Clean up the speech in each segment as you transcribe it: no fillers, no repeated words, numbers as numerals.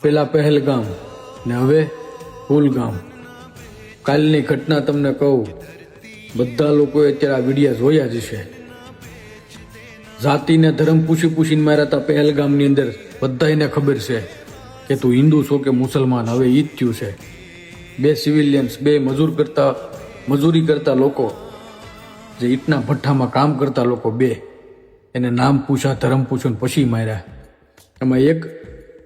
પેલા પહેલગામ ને હવે કુલગામ. કાલની ઘટના તમને કહું, બધા લોકોએ અત્યારે આ વિડીયા જોયા જ છે. જાતિને ધર્મ પૂછીને માર્યા હતા પહેલગામની અંદર. બધાને ખબર છે કે તું હિન્દુ છો કે મુસલમાન. હવે ઈ જ થયું છે. બે સિવિલિયન્સ, બે મજૂરી કરતા લોકો, જે ઈટના ભઠ્ઠામાં કામ કરતા લોકો, બે એને નામ પૂછા, ધર્મ પૂછ્યું પછી માર્યા. એમાં એક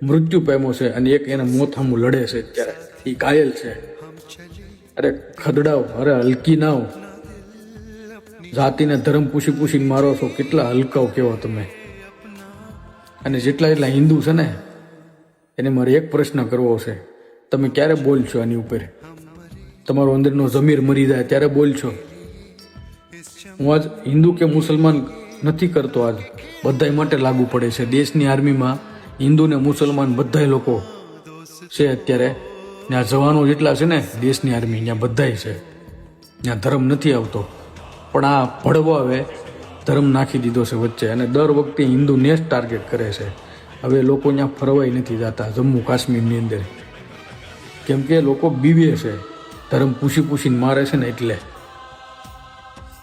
મૃત્યુ પામ્યો છે અને એક એના મોત સામું લડે છે. અત્યારે એ ઘાયલ છે. અરે ખદડાવ, અરે હલકી નાવ. જાતિને ધર્મ પૂછીને મારો છો, કેટલા હલકાઓ કેવો તમે. અને જેટલા હિન્દુ છે ને, એને મારે એક પ્રશ્ન કરવો છે. તમે ક્યારે બોલશો આની ઉપર? તમારો અંદરનો જમીર મરી જાય ત્યારે બોલશો. હું આજ હિન્દુ કે મુસલમાન નથી કરતો, આજ બધા માટે લાગુ પડે છે. દેશની આર્મીમાં હિન્દુ ને મુસલમાન બધા લોકો છે અત્યારે. ત્યાં જવાનો જેટલા છે ને દેશની આર્મી, ત્યાં બધા છે. ત્યાં ધર્મ નથી આવતો, પણ આ ભડવાવે ધર્મ નાખી દીધો છે વચ્ચે. અને દર વખતે હિન્દુને જ ટાર્ગેટ કરે છે. હવે લોકો ત્યાં ફરવાય નથી જતા જમ્મુ કાશ્મીરની અંદર, કેમ કે લોકો બીવે છે. ધર્મ પૂછીને મારે છે ને એટલે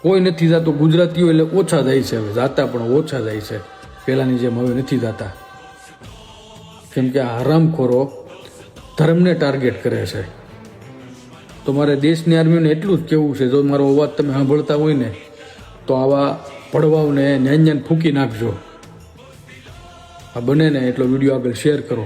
કોઈ નથી જતો. ગુજરાતીઓ એટલે ઓછા જાય છે, હવે જાતા પણ ઓછા જાય છે. પહેલાની જેમ હવે નથી જતા, કેમ કે આ હરામખોરો ધર્મને ટાર્ગેટ કરે છે. તો મારે દેશની આર્મીને એટલું જ કહેવું છે, જો મારો અવાજ તમે સાંભળતા હોય ને તો આવા પડવાઓને ન્યાન ફૂંકી નાખજો. આ બને ને એટલો વિડીયો આગળ શેર કરો.